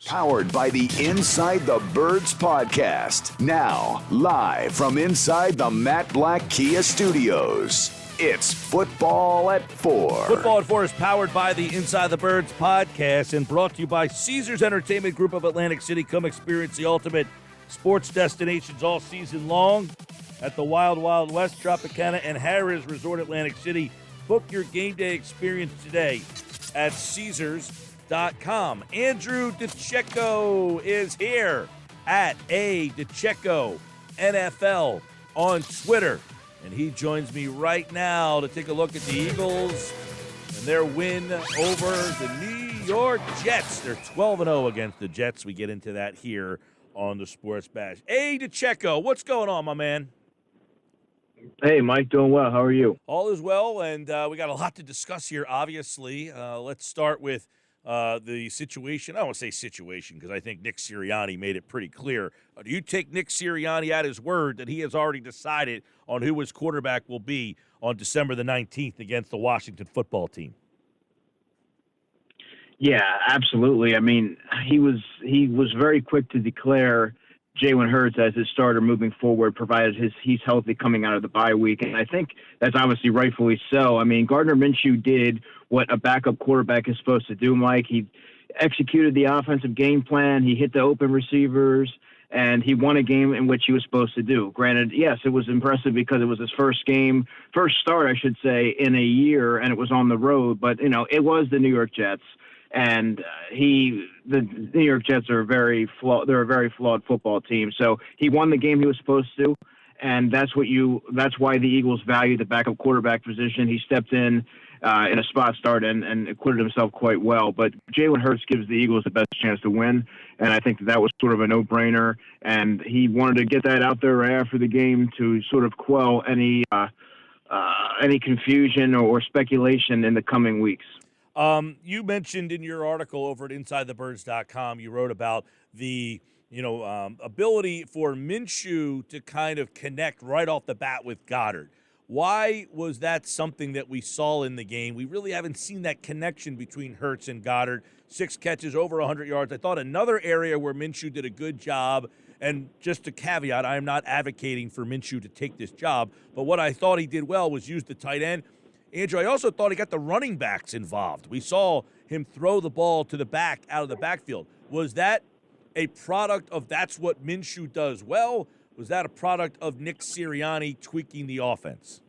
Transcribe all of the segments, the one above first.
Powered by the Inside the Birds podcast. Now, live from inside the Matt Black Kia Studios. It's Football at 4. Football at 4 is powered by the Inside the Birds podcast and brought to you by Caesars Entertainment Group of Atlantic City. Come experience the ultimate sports destinations all season long at the Wild Wild West, Tropicana, and Harrah's Resort Atlantic City. Book your game day experience today at Caesars.com. Andrew DiCecco is here at DiCecco NFL on Twitter. And he joins me right now to take a look at the Eagles and their win over the New York Jets. They're 12-0 against the Jets. We get into that here on the Sports Bash. Hey, DiCecco, what's going on, my man? Hey, Mike, doing well. How are you? All is well, and we got a lot to discuss here, obviously. Let's start with the situation. I don't want to say situation because I think Nick Sirianni made it pretty clear. Do you take Nick Sirianni at his word that he has already decided on who his quarterback will be on December the 19th against the Washington football team? Yeah, absolutely. I mean, he was very quick to declare Jalen Hurts as his starter moving forward, provided he's healthy coming out of the bye week. And I think that's obviously rightfully so. I mean, Gardner Minshew did what a backup quarterback is supposed to do, Mike. He executed the offensive game plan. He hit the open receivers, and he won a game in which he was supposed to do. Granted, yes, it was impressive because it was his first start, I should say, in a year, and it was on the road. But, it was the New York Jets. And the New York Jets are they're a very flawed football team. So he won the game he was supposed to, and that's why the Eagles value the backup quarterback position. He stepped in a spot start and acquitted himself quite well. But Jalen Hurts gives the Eagles the best chance to win, and I think that was sort of a no-brainer. And he wanted to get that out there right after the game to sort of quell any confusion or speculation in the coming weeks. You mentioned in your article over at InsideTheBirds.com, you wrote about the ability for Minshew to kind of connect right off the bat with Goddard. Why was that something that we saw in the game? We really haven't seen that connection between Hurts and Goddard. 6 catches, over 100 yards. I thought another area where Minshew did a good job, and just a caveat, I am not advocating for Minshew to take this job, but what I thought he did well was use the tight end. Andrew, I also thought he got the running backs involved. We saw him throw the ball to the back out of the backfield. Was that a product of that's what Minshew does well? Was that a product of Nick Sirianni tweaking the offense?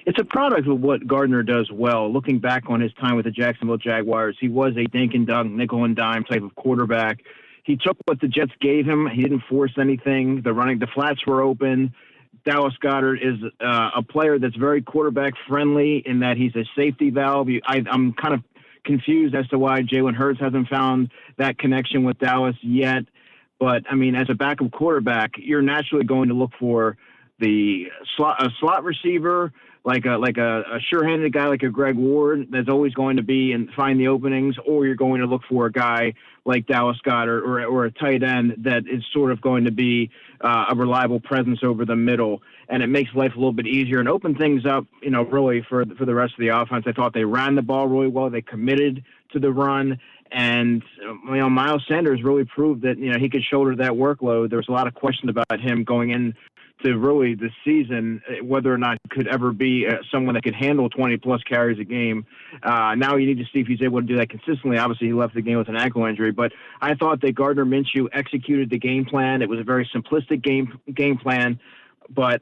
It's a product of what Gardner does well. Looking back on his time with the Jacksonville Jaguars, he was a dink and dunk, nickel and dime type of quarterback. He took what the Jets gave him. He didn't force anything. The flats were open. Dallas Goedert is a player that's very quarterback friendly in that he's a safety valve. I'm kind of confused as to why Jalen Hurts hasn't found that connection with Dallas yet. But I mean, as a backup quarterback, you're naturally going to look for a slot receiver, like a sure-handed guy like a Greg Ward that's always going to be and find the openings, or you're going to look for a guy like Dallas Goedert or a tight end that is sort of going to be a reliable presence over the middle, and it makes life a little bit easier and open things up, really for the rest of the offense. I thought they ran the ball really well. They committed to the run, and Miles Sanders really proved that he could shoulder that workload. There was a lot of question about him going in to really the season, whether or not he could ever be someone that could handle 20-plus carries a game. Now you need to see if he's able to do that consistently. Obviously, he left the game with an ankle injury, but I thought that Gardner Minshew executed the game plan. It was a very simplistic game plan, but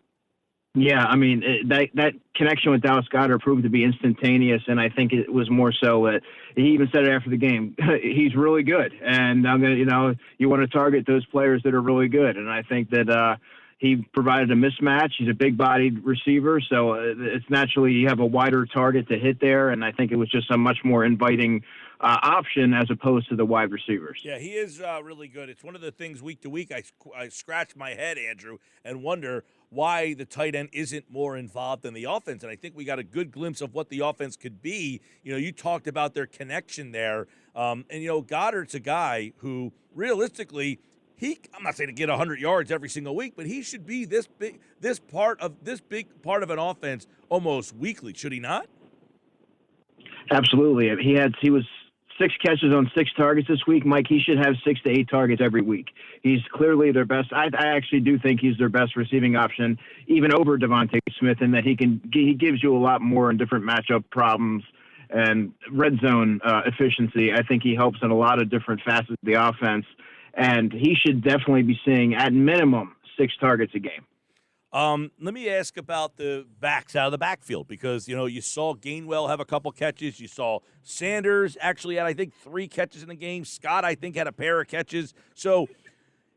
yeah, I mean, that connection with Dallas Goedert proved to be instantaneous, and I think it was more so that he even said it after the game. He's really good, and I'm gonna, you want to target those players that are really good, and I think that he provided a mismatch. He's a big-bodied receiver, so it's naturally you have a wider target to hit there, and I think it was just a much more inviting option as opposed to the wide receivers. Yeah, he is really good. It's one of the things week to week I scratch my head, Andrew, and wonder why the tight end isn't more involved in the offense. And I think we got a good glimpse of what the offense could be. You talked about their connection there. And Goddard's a guy who realistically, I'm not saying to get 100 yards every single week, but he should be this big part of an offense almost weekly, should he not? Absolutely. He was 6 catches on 6 targets this week. Mike, he should have 6 to 8 targets every week. He's clearly their best. I actually do think he's their best receiving option, even over Devonta Smith, in that he gives you a lot more in different matchup problems and red zone efficiency. I think he helps in a lot of different facets of the offense, and he should definitely be seeing, at minimum, 6 targets a game. Let me ask about the backs out of the backfield, because, you saw Gainwell have a couple catches. You saw Sanders actually had, I think, 3 catches in the game. Scott, I think, had a pair of catches. So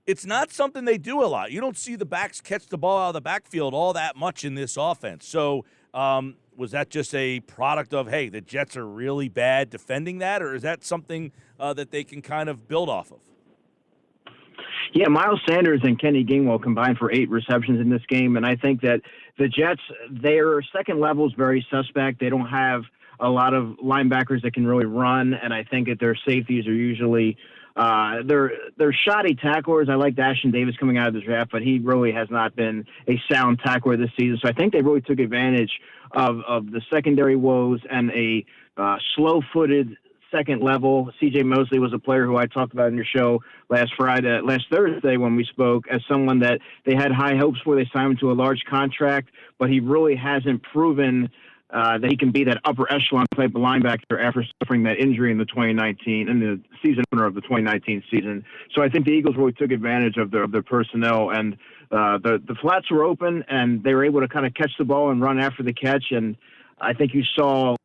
it's not something they do a lot. You don't see the backs catch the ball out of the backfield all that much in this offense. So was that just a product of, hey, the Jets are really bad defending that, or is that something that they can kind of build off of? Yeah, Miles Sanders and Kenny Gainwell combined for 8 receptions in this game, and I think that the Jets, their second level is very suspect. They don't have a lot of linebackers that can really run, and I think that their safeties are usually they're shoddy tacklers. I like Ashton Davis coming out of the draft, but he really has not been a sound tackler this season. So I think they really took advantage of the secondary woes and a slow-footed second level. C.J. Mosley was a player who I talked about in your show last Thursday when we spoke, as someone that they had high hopes for. They signed him to a large contract, but he really hasn't proven that he can be that upper echelon type of linebacker after suffering that injury in the season opener of the 2019 season. So I think the Eagles really took advantage of their personnel, and the flats were open, and they were able to kind of catch the ball and run after the catch. And I think you saw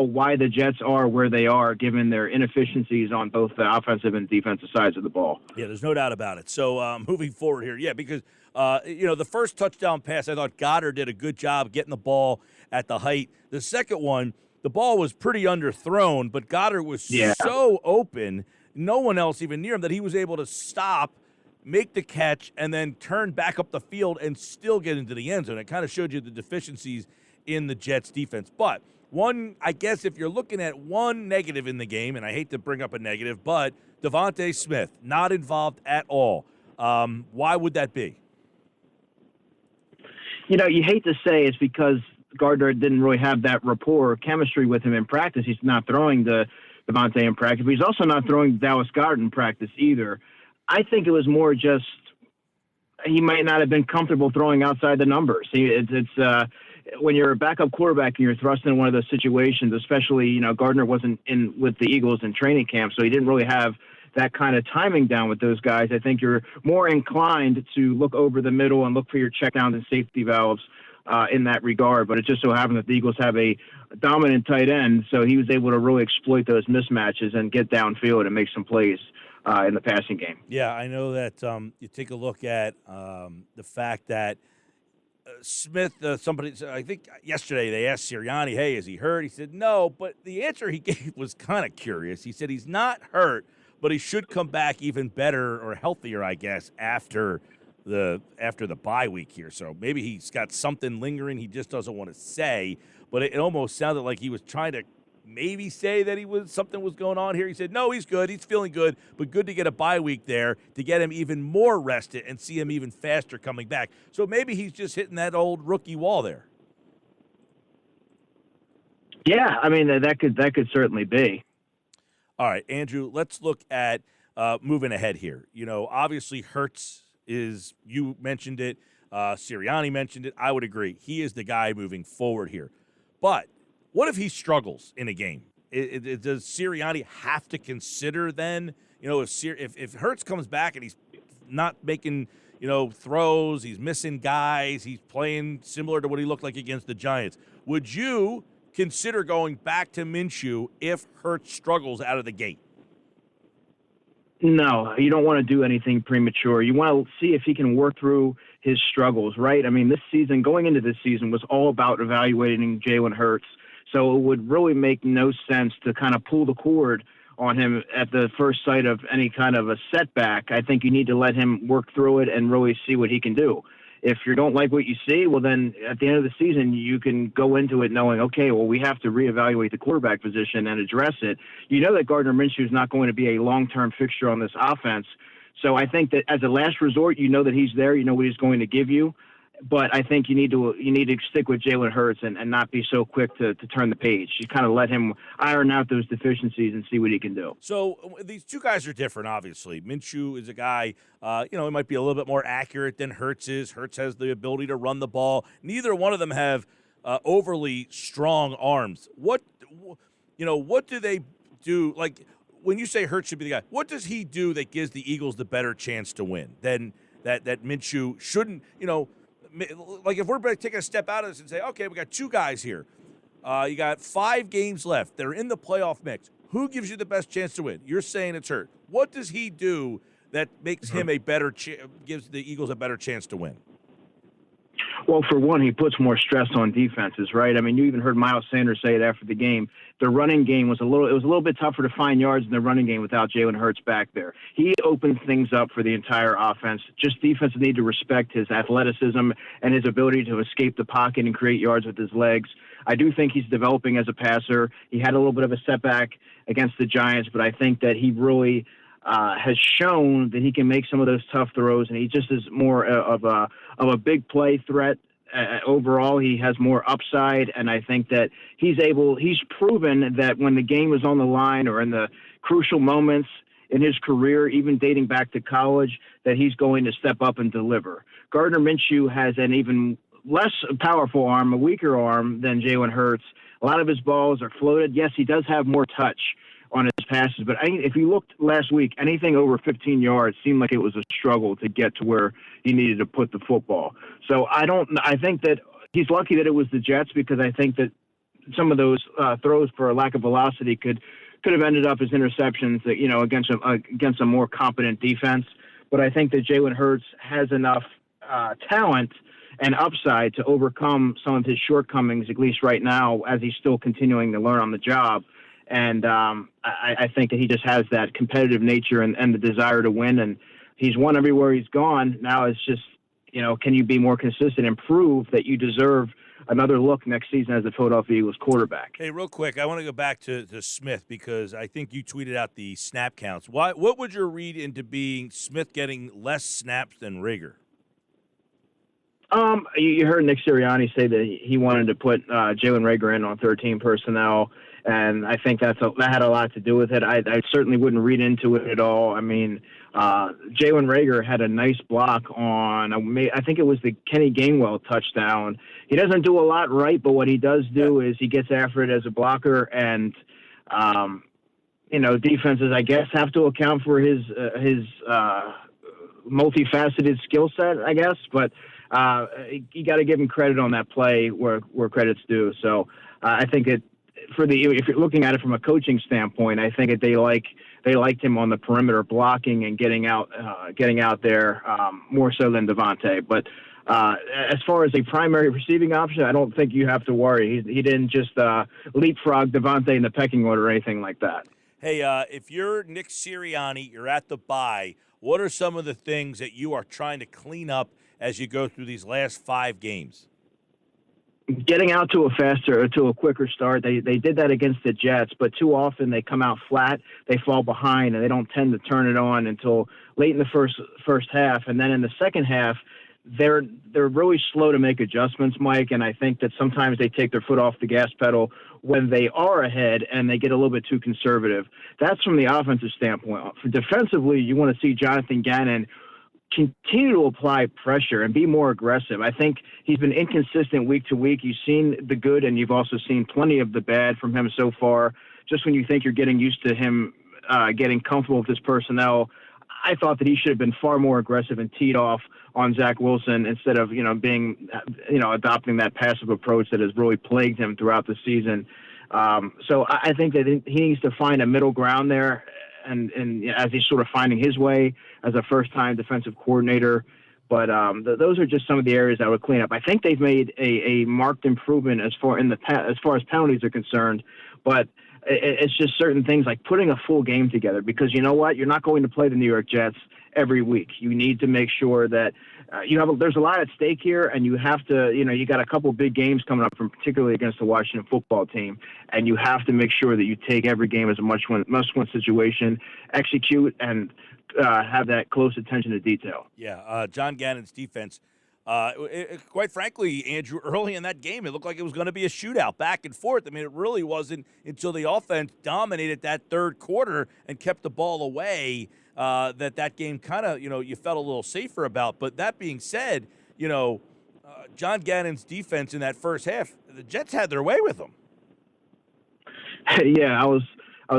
why the Jets are where they are, given their inefficiencies on both the offensive and defensive sides of the ball. Yeah, there's no doubt about it. So moving forward here, because the first touchdown pass, I thought Goddard did a good job getting the ball at the height. The second one, the ball was pretty underthrown, but Goddard was so open, no one else even near him, that he was able to stop, make the catch, and then turn back up the field and still get into the end zone. It kind of showed you the deficiencies in the Jets defense. But I guess if you're looking at one negative in the game, and I hate to bring up a negative, but Devonta Smith, not involved at all. Why would that be? You hate to say it's because Gardner didn't really have that rapport or chemistry with him in practice. He's not throwing the Devonta in practice, but he's also not throwing Dallas Goedert in practice either. I think it was more just he might not have been comfortable throwing outside the numbers. It's when you're a backup quarterback and you're thrust in one of those situations, especially, Gardner wasn't in with the Eagles in training camp, so he didn't really have that kind of timing down with those guys. I think you're more inclined to look over the middle and look for your checkdowns and safety valves in that regard. But it just so happened that the Eagles have a dominant tight end, so he was able to really exploit those mismatches and get downfield and make some plays in the passing game. Yeah, I know that you take a look at the fact that Smith, I think yesterday they asked Sirianni, hey, is he hurt? He said no, but the answer he gave was kind of curious. He said he's not hurt, but he should come back even better or healthier, I guess, after the bye week here. So maybe he's got something lingering he just doesn't want to say, but it almost sounded like he was trying to maybe say that something was going on here. He said, no, he's good. He's feeling good, but good to get a bye week there to get him even more rested and see him even faster coming back. So maybe he's just hitting that old rookie wall there. Yeah, I mean, that could certainly be. All right, Andrew, let's look at moving ahead here. Obviously Hurts is, you mentioned it, Sirianni mentioned it. I would agree. He is the guy moving forward here. But what if he struggles in a game? Does Sirianni have to consider then, if Hurts comes back and he's not making, throws, he's missing guys, he's playing similar to what he looked like against the Giants, would you consider going back to Minshew if Hurts struggles out of the gate? No, you don't want to do anything premature. You want to see if he can work through his struggles, right? I mean, going into this season was all about evaluating Jalen Hurts. So it would really make no sense to kind of pull the cord on him at the first sight of any kind of a setback. I think you need to let him work through it and really see what he can do. If you don't like what you see, well, then at the end of the season, you can go into it knowing, okay, well, we have to reevaluate the quarterback position and address it. You know that Gardner Minshew is not going to be a long-term fixture on this offense. So I think that as a last resort, you know that he's there. You know what he's going to give you. But I think you need to stick with Jalen Hurts and not be so quick to turn the page. You kind of let him iron out those deficiencies and see what he can do. So these two guys are different, obviously. Minshew is a guy, he might be a little bit more accurate than Hurts is. Hurts has the ability to run the ball. Neither one of them have overly strong arms. What do they do? Like, when you say Hurts should be the guy, what does he do that gives the Eagles the better chance to win than that Minshew shouldn't, like if we're taking a step out of this and say, okay, we got two guys here. You got 5 games left. They're in the playoff mix. Who gives you the best chance to win? You're saying it's Hurt. What does he do that makes him gives the Eagles a better chance to win? Well, for one, he puts more stress on defenses, right? I mean, you even heard Miles Sanders say it after the game. The running game was a little bit tougher to find yards in the running game without Jalen Hurts back there. He opens things up for the entire offense. Just defenses need to respect his athleticism and his ability to escape the pocket and create yards with his legs. I do think he's developing as a passer. He had a little bit of a setback against the Giants, but I think that he really has shown that he can make some of those tough throws, and he just is more of a big play threat. Overall, he has more upside, and I think that he's proven that when the game is on the line or in the crucial moments in his career, even dating back to college, that he's going to step up and deliver. Gardner Minshew has an even less powerful arm, a weaker arm than Jalen Hurts. A lot of his balls are floated. Yes, he does have more touch on his passes, but if you looked last week, anything over 15 yards seemed like it was a struggle to get to where he needed to put the football. So I think that he's lucky that it was the Jets, because I think that some of those throws for a lack of velocity could have ended up as interceptions, against a more competent defense. But I think that Jalen Hurts has enough talent and upside to overcome some of his shortcomings, at least right now, as he's still continuing to learn on the job. And I think that he just has that competitive nature and the desire to win. And he's won everywhere he's gone. Now it's just, can you be more consistent and prove that you deserve another look next season as the Philadelphia Eagles quarterback? Hey, real quick, I want to go back to Smith, because I think you tweeted out the snap counts. What would your read into being Smith getting less snaps than Reagor? You heard Nick Sirianni say that he wanted to put Jalen Reagor in on 13 personnel, and I think that had a lot to do with it. I certainly wouldn't read into it at all. I mean, Jalen Reagor had a nice block on, I think it was the Kenny Gainwell touchdown. He doesn't do a lot right, but what he does do is he gets after it as a blocker, and defenses, I guess, have to account for his multifaceted skill set, I guess, but you got to give him credit on that play where credit's due. So I think if you're looking at it from a coaching standpoint, I think that they liked him on the perimeter blocking and getting out there more so than Devonta. But as far as a primary receiving option, I don't think you have to worry. He didn't just leapfrog Devonta in the pecking order or anything like that. Hey, if you're Nick Sirianni, you're at the bye, what are some of the things that you are trying to clean up as you go through these last 5 games? Getting out to a quicker start. They did that against the Jets, but too often they come out flat, they fall behind, and they don't tend to turn it on until late in the first half. And then in the second half, they're really slow to make adjustments, Mike, and I think that sometimes they take their foot off the gas pedal when they are ahead and they get a little bit too conservative. That's from the offensive standpoint. For defensively, you want to see Jonathan Gannon continue to apply pressure and be more aggressive. I think he's been inconsistent week to week. You've seen the good, and you've also seen plenty of the bad from him so far. Just when you think you're getting used to him getting comfortable with his personnel, I thought that he should have been far more aggressive and teed off on Zach Wilson instead of, adopting that passive approach that has really plagued him throughout the season. So I think that he needs to find a middle ground there. And as he's sort of finding his way as a first-time defensive coordinator. But those are just some of the areas I would clean up. I think they've made a marked improvement as far as penalties are concerned. But it's just certain things like putting a full game together, because you know what? You're not going to play the New York Jets every week. You need to make sure that there's a lot at stake here, and you have to, you got a couple big games coming up, from particularly against the Washington football team, and you have to make sure that you take every game as a must-win situation, execute, and have that close attention to detail. Yeah, John Gannon's defense Quite frankly, Andrew, early in that game, it looked like it was going to be a shootout back and forth. I mean, it really wasn't until the offense dominated that third quarter and kept the ball away that game kind of, you felt a little safer about. But that being said, John Gannon's defense in that first half, the Jets had their way with them. Yeah, I was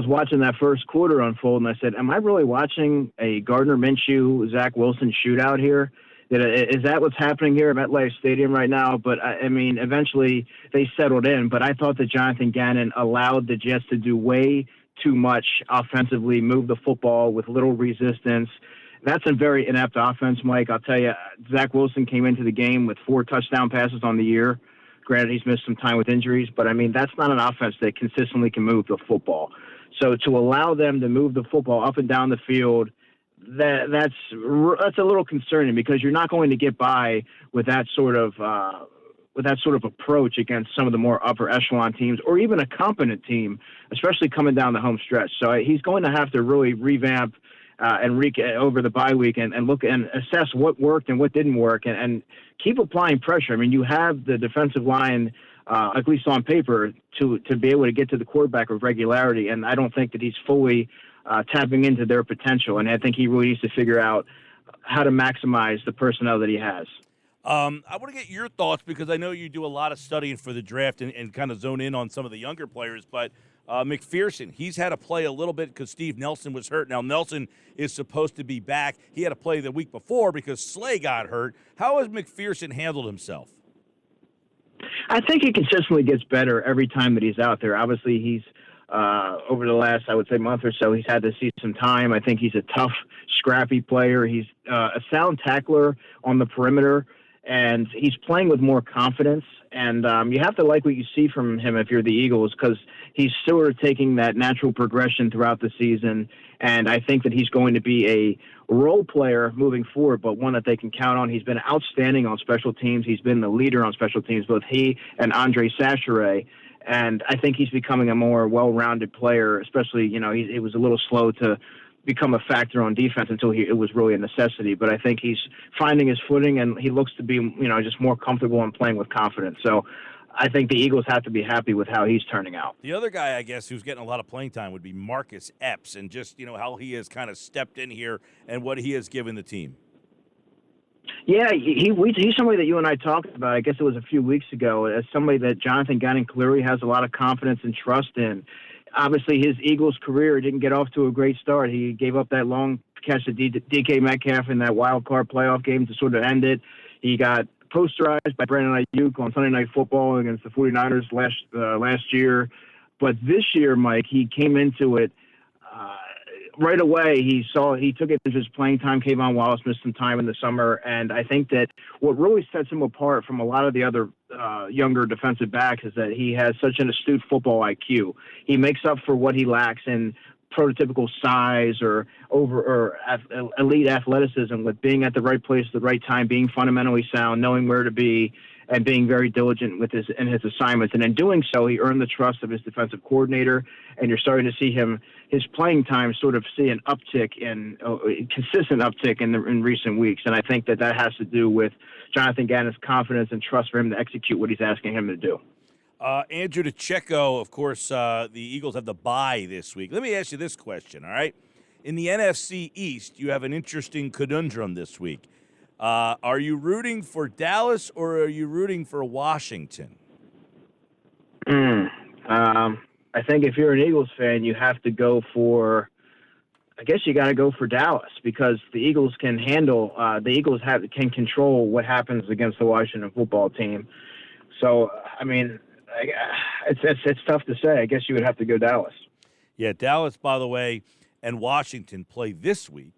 watching that first quarter unfold, and I said, am I really watching a Gardner Minshew, Zach Wilson shootout here? Is that what's happening here at MetLife Stadium right now? But, I mean, eventually they settled in. But I thought that Jonathan Gannon allowed the Jets to do way too much offensively, move the football with little resistance. That's a very inept offense, Mike. I'll tell you, Zach Wilson came into the game with 4 touchdown passes on the year. Granted, he's missed some time with injuries, but, I mean, that's not an offense that consistently can move the football. So to allow them to move the football up and down the field, that's a little concerning, because you're not going to get by with that sort of approach against some of the more upper echelon teams, or even a competent team, especially coming down the home stretch. So he's going to have to really revamp over the bye week and look and assess what worked and what didn't work, and keep applying pressure. I mean, you have the defensive line, at least on paper, to be able to get to the quarterback with regularity, and I don't think that he's fully tapping into their potential, and I think he really needs to figure out how to maximize the personnel that he has. I want to get your thoughts, because I know you do a lot of studying for the draft and kind of zone in on some of the younger players, but McPherson, he's had to play a little bit because Steve Nelson was hurt. Now, Nelson is supposed to be back. He had to play the week before because Slay got hurt. How has McPherson handled himself? I think he consistently gets better every time that he's out there. Obviously, he's over the last, I would say, month or so, he's had to see some time. I think he's a tough, scrappy player. He's a sound tackler on the perimeter, and he's playing with more confidence. And you have to like what you see from him if you're the Eagles, because he's sort of taking that natural progression throughout the season. And I think that he's going to be a role player moving forward, but one that they can count on. He's been outstanding on special teams. He's been the leader on special teams, both he and Andre Sachere. And I think he's becoming a more well-rounded player, especially, he was a little slow to become a factor on defense until it was really a necessity. But I think he's finding his footing, and he looks to be, just more comfortable and playing with confidence. So I think the Eagles have to be happy with how he's turning out. The other guy, I guess, who's getting a lot of playing time would be Marcus Epps, and just, how he has kind of stepped in here and what he has given the team. Yeah, he's somebody that you and I talked about, I guess it was a few weeks ago, as somebody that Jonathan Gannon clearly has a lot of confidence and trust in. Obviously, his Eagles career didn't get off to a great start. He gave up that long catch to DK Metcalf in that wild card playoff game to sort of end it. He got posterized by Brandon Ayuk on Sunday Night Football against the 49ers last year. But this year, Mike, he came into it right away. He took it as his playing time. Kayvon Wallace missed some time in the summer, and I think that what really sets him apart from a lot of the other younger defensive backs is that he has such an astute football IQ. He makes up for what he lacks in prototypical size or elite athleticism with being at the right place at the right time, being fundamentally sound, knowing where to be, and being very diligent with his assignments. And in doing so, he earned the trust of his defensive coordinator, and you're starting to see his playing time sort of see an uptick consistent uptick in recent weeks. And I think that has to do with Jonathan Gannon's confidence and trust for him to execute what he's asking him to do. Andrew DiCecco, of course, the Eagles have the bye this week. Let me ask you this question, all right? In the NFC East, you have an interesting conundrum this week. Are you rooting for Dallas or are you rooting for Washington? I think if you're an Eagles fan, you have to go for – I guess you got to go for Dallas, because the Eagles can handle can control what happens against the Washington football team. So, I mean, it's tough to say. I guess you would have to go Dallas. Yeah, Dallas, by the way, and Washington play this week,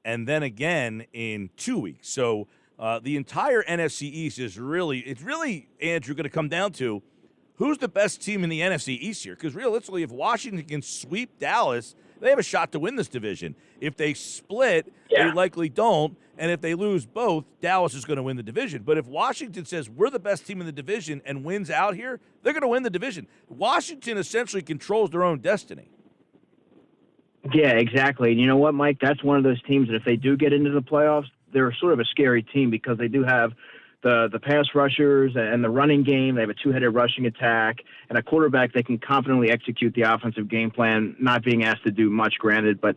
and then again in 2 weeks. So the entire NFC East is really, Andrew, going to come down to who's the best team in the NFC East here. Because realistically, if Washington can sweep Dallas, they have a shot to win this division. If they split, They likely don't. And if they lose both, Dallas is going to win the division. But if Washington says we're the best team in the division and wins out here, they're going to win the division. Washington essentially controls their own destiny. Yeah, exactly. And you know what, Mike? That's one of those teams that if they do get into the playoffs, they're sort of a scary team because they do have the pass rushers and the running game. They have a two-headed rushing attack and a quarterback that can confidently execute the offensive game plan, not being asked to do much, granted, but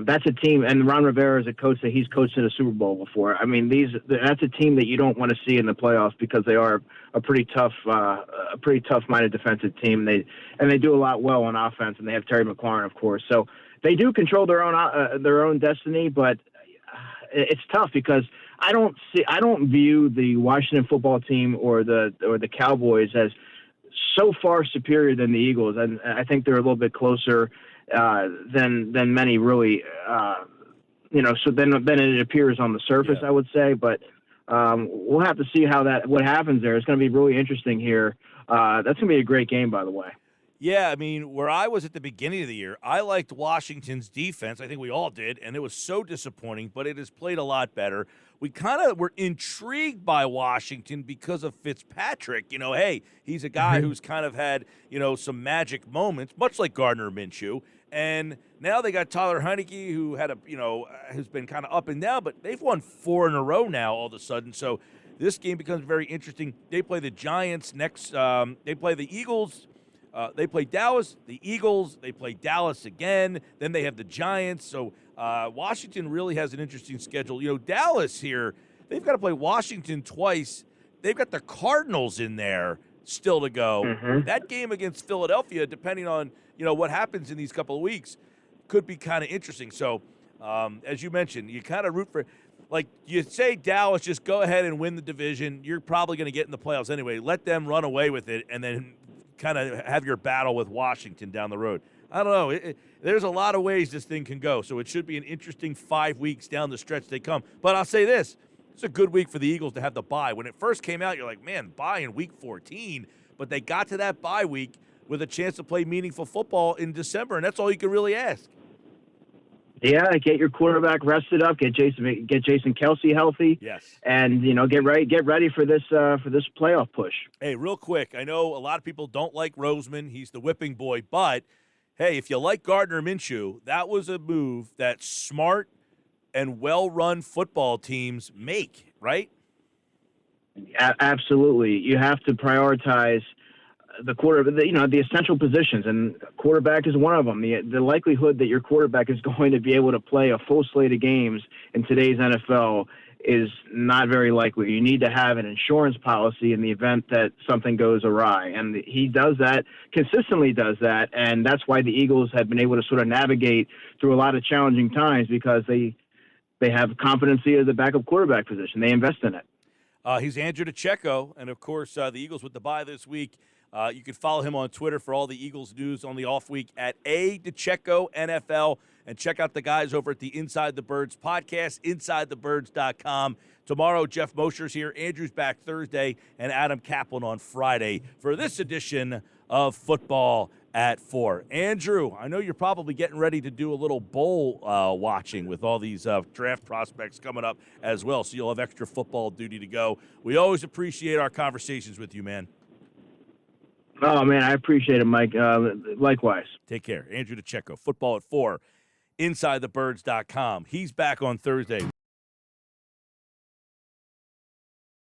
that's a team. And Ron Rivera is a coach that he's coached in a Super Bowl before. I mean, that's a team that you don't want to see in the playoffs because they are a pretty tough-minded defensive team. They do a lot well on offense, and they have Terry McLaurin, of course. So they do control their own destiny, but it's tough because I don't view the Washington football team or the Cowboys as so far superior than the Eagles, and I think they're a little bit closer than many really. So then it appears on the surface, I would say, but we'll have to see what happens there. It's going to be really interesting here. That's going to be a great game, by the way. Yeah, I mean, where I was at the beginning of the year, I liked Washington's defense. I think we all did, and it was so disappointing, but it has played a lot better. We kind of were intrigued by Washington because of Fitzpatrick. Hey, he's a guy who's kind of had, some magic moments, much like Gardner Minshew. And now they got Tyler Heineke, who had who's been kind of up and down, but they've won 4 in a row now all of a sudden. So this game becomes very interesting. They play the Giants next. They play the Eagles. They play Dallas, the Eagles. They play Dallas again. Then they have the Giants. So Washington really has an interesting schedule. Dallas here, they've got to play Washington twice. They've got the Cardinals in there still to go. That game against Philadelphia, depending on what happens in these couple of weeks, could be kind of interesting. So as you mentioned, you kind of root for, like you say, Dallas, just go ahead and win the division. You're probably going to get in the playoffs anyway. Let them run away with it, and then kind of have your battle with Washington down the road. I don't know. There's a lot of ways this thing can go, so it should be an interesting 5 weeks down the stretch they come. But I'll say this. It's a good week for the Eagles to have the bye. When it first came out, you're like, man, bye in week 14. But they got to that bye week with a chance to play meaningful football in December, and that's all you can really ask. Yeah, get your quarterback rested up, get Jason Kelsey healthy. Yes. And get ready for this playoff push. Hey, real quick, I know a lot of people don't like Roseman. He's the whipping boy, but hey, if you like Gardner Minshew, that was a move that smart and well-run football teams make, right? Absolutely. You have to prioritize the essential positions, and quarterback is one of them. The likelihood that your quarterback is going to be able to play a full slate of games in today's NFL is not very likely. You need to have an insurance policy in the event that something goes awry, and he consistently does that, and that's why the Eagles have been able to sort of navigate through a lot of challenging times because they have competency at the backup quarterback position. They invest in it. He's Andrew DiCecco, and of course the Eagles with the bye this week. You can follow him on Twitter for all the Eagles news on the off week at DiCecco NFL, and check out the guys over at the Inside the Birds podcast, InsideTheBirds.com. Tomorrow, Jeff Mosher's here. Andrew's back Thursday, and Adam Kaplan on Friday for this edition of Football at 4. Andrew, I know you're probably getting ready to do a little bowl watching with all these draft prospects coming up as well, so you'll have extra football duty to go. We always appreciate our conversations with you, man. Oh, man, I appreciate it, Mike. Likewise. Take care. Andrew DiCecco, Football at 4, InsideTheBirds.com. He's back on Thursday.